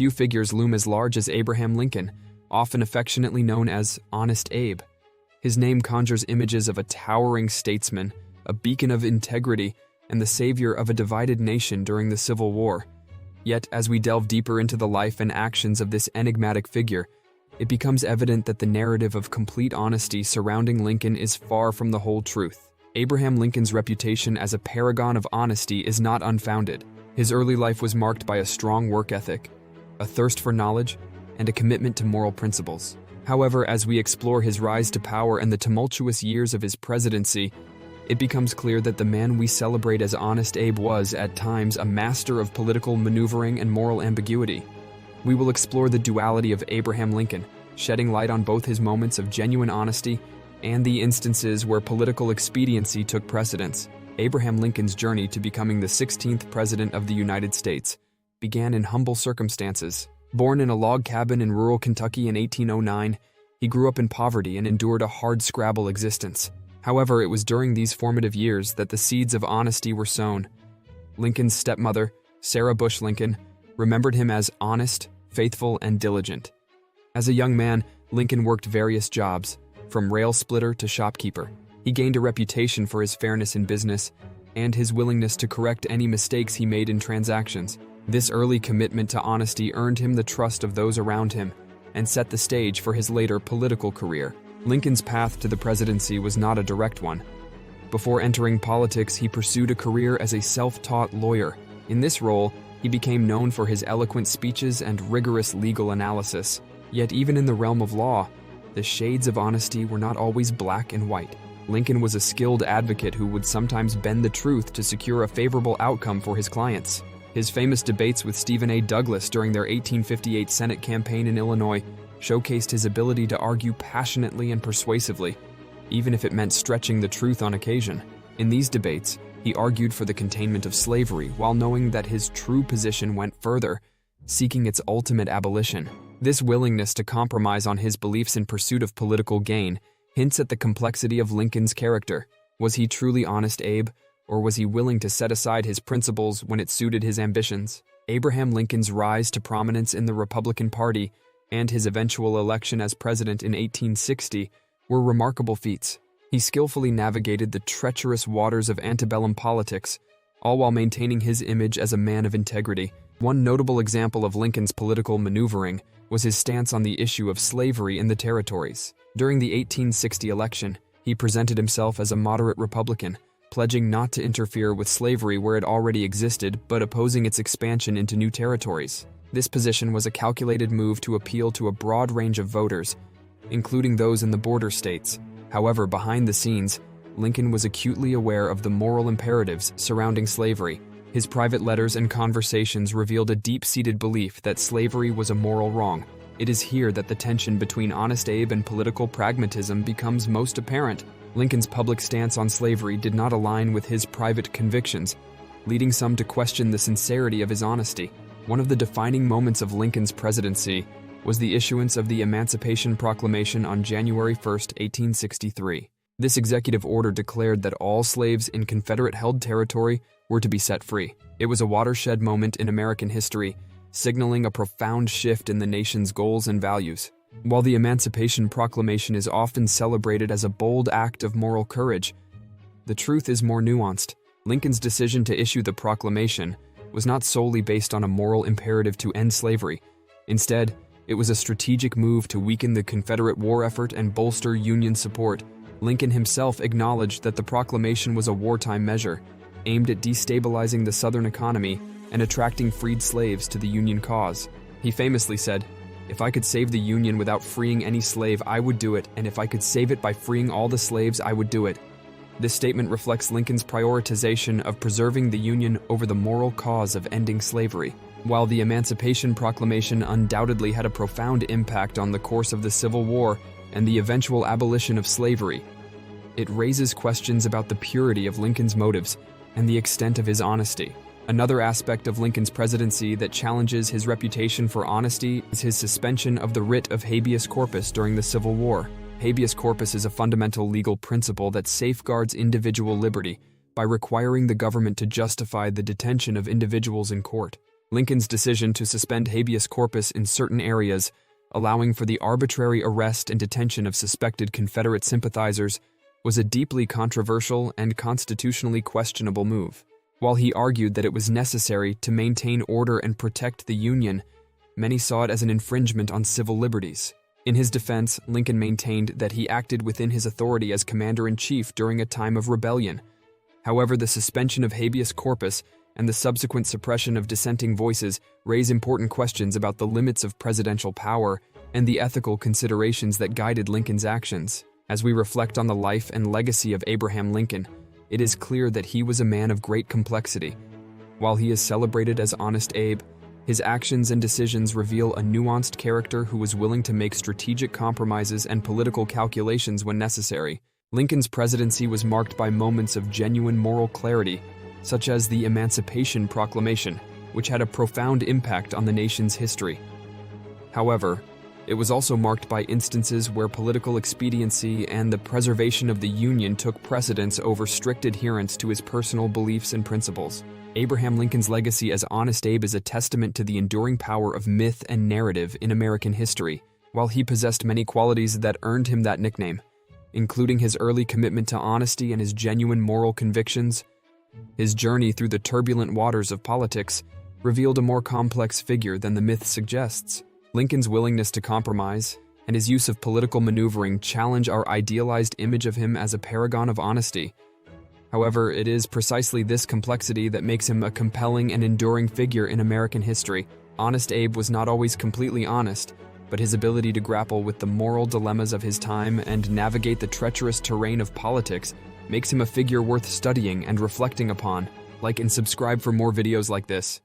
Few figures loom as large as Abraham Lincoln, often affectionately known as Honest Abe. His name conjures images of a towering statesman, a beacon of integrity, and the savior of a divided nation during the Civil War. Yet, as we delve deeper into the life and actions of this enigmatic figure, it becomes evident that the narrative of complete honesty surrounding Lincoln is far from the whole truth. Abraham Lincoln's reputation as a paragon of honesty is not unfounded. His early life was marked by a strong work ethic, a thirst for knowledge, and a commitment to moral principles. However, as we explore his rise to power and the tumultuous years of his presidency, it becomes clear that the man we celebrate as Honest Abe was, at times, a master of political maneuvering and moral ambiguity. We will explore the duality of Abraham Lincoln, shedding light on both his moments of genuine honesty and the instances where political expediency took precedence. Abraham Lincoln's journey to becoming the 16th President of the United States began in humble circumstances. Born in a log cabin in rural Kentucky in 1809, he grew up in poverty and endured a hard-scrabble existence. However, it was during these formative years that the seeds of honesty were sown. Lincoln's stepmother, Sarah Bush Lincoln, remembered him as honest, faithful, and diligent. As a young man, Lincoln worked various jobs, from rail splitter to shopkeeper. He gained a reputation for his fairness in business and his willingness to correct any mistakes he made in transactions. This early commitment to honesty earned him the trust of those around him and set the stage for his later political career. Lincoln's path to the presidency was not a direct one. Before entering politics, he pursued a career as a self-taught lawyer. In this role, he became known for his eloquent speeches and rigorous legal analysis. Yet even in the realm of law, the shades of honesty were not always black and white. Lincoln was a skilled advocate who would sometimes bend the truth to secure a favorable outcome for his clients. His famous debates with Stephen A. Douglas during their 1858 Senate campaign in Illinois showcased his ability to argue passionately and persuasively, even if it meant stretching the truth on occasion. In these debates, he argued for the containment of slavery while knowing that his true position went further, seeking its ultimate abolition. This willingness to compromise on his beliefs in pursuit of political gain hints at the complexity of Lincoln's character. Was he truly Honest Abe, or was he willing to set aside his principles when it suited his ambitions? Abraham Lincoln's rise to prominence in the Republican Party and his eventual election as president in 1860 were remarkable feats. He skillfully navigated the treacherous waters of antebellum politics, all while maintaining his image as a man of integrity. One notable example of Lincoln's political maneuvering was his stance on the issue of slavery in the territories. During the 1860 election, he presented himself as a moderate Republican, pledging not to interfere with slavery where it already existed, but opposing its expansion into new territories. This position was a calculated move to appeal to a broad range of voters, including those in the border states. However, behind the scenes, Lincoln was acutely aware of the moral imperatives surrounding slavery. His private letters and conversations revealed a deep-seated belief that slavery was a moral wrong. It is here that the tension between Honest Abe and political pragmatism becomes most apparent. Lincoln's public stance on slavery did not align with his private convictions, leading some to question the sincerity of his honesty. One of the defining moments of Lincoln's presidency was the issuance of the Emancipation Proclamation on January 1, 1863. This executive order declared that all slaves in Confederate-held territory were to be set free. It was a watershed moment in American history, signaling a profound shift in the nation's goals and values. While the Emancipation Proclamation is often celebrated as a bold act of moral courage, the truth is more nuanced. Lincoln's decision to issue the proclamation was not solely based on a moral imperative to end slavery. Instead, it was a strategic move to weaken the Confederate war effort and bolster Union support. Lincoln himself acknowledged that the proclamation was a wartime measure, aimed at destabilizing the Southern economy and attracting freed slaves to the Union cause. He famously said, "If I could save the Union without freeing any slave, I would do it, and if I could save it by freeing all the slaves, I would do it." This statement reflects Lincoln's prioritization of preserving the Union over the moral cause of ending slavery. While the Emancipation Proclamation undoubtedly had a profound impact on the course of the Civil War and the eventual abolition of slavery, it raises questions about the purity of Lincoln's motives and the extent of his honesty. Another aspect of Lincoln's presidency that challenges his reputation for honesty is his suspension of the writ of habeas corpus during the Civil War. Habeas corpus is a fundamental legal principle that safeguards individual liberty by requiring the government to justify the detention of individuals in court. Lincoln's decision to suspend habeas corpus in certain areas, allowing for the arbitrary arrest and detention of suspected Confederate sympathizers, was a deeply controversial and constitutionally questionable move. While he argued that it was necessary to maintain order and protect the Union, many saw it as an infringement on civil liberties. In his defense, Lincoln maintained that he acted within his authority as commander-in-chief during a time of rebellion. However, the suspension of habeas corpus and the subsequent suppression of dissenting voices raise important questions about the limits of presidential power and the ethical considerations that guided Lincoln's actions. As we reflect on the life and legacy of Abraham Lincoln, it is clear that he was a man of great complexity. While he is celebrated as Honest Abe, his actions and decisions reveal a nuanced character who was willing to make strategic compromises and political calculations when necessary. Lincoln's presidency was marked by moments of genuine moral clarity, such as the Emancipation Proclamation, which had a profound impact on the nation's history. However, it was also marked by instances where political expediency and the preservation of the Union took precedence over strict adherence to his personal beliefs and principles. Abraham Lincoln's legacy as Honest Abe is a testament to the enduring power of myth and narrative in American history. While he possessed many qualities that earned him that nickname, including his early commitment to honesty and his genuine moral convictions, his journey through the turbulent waters of politics revealed a more complex figure than the myth suggests. Lincoln's willingness to compromise and his use of political maneuvering challenge our idealized image of him as a paragon of honesty. However, it is precisely this complexity that makes him a compelling and enduring figure in American history. Honest Abe was not always completely honest, but his ability to grapple with the moral dilemmas of his time and navigate the treacherous terrain of politics makes him a figure worth studying and reflecting upon. Like and subscribe for more videos like this.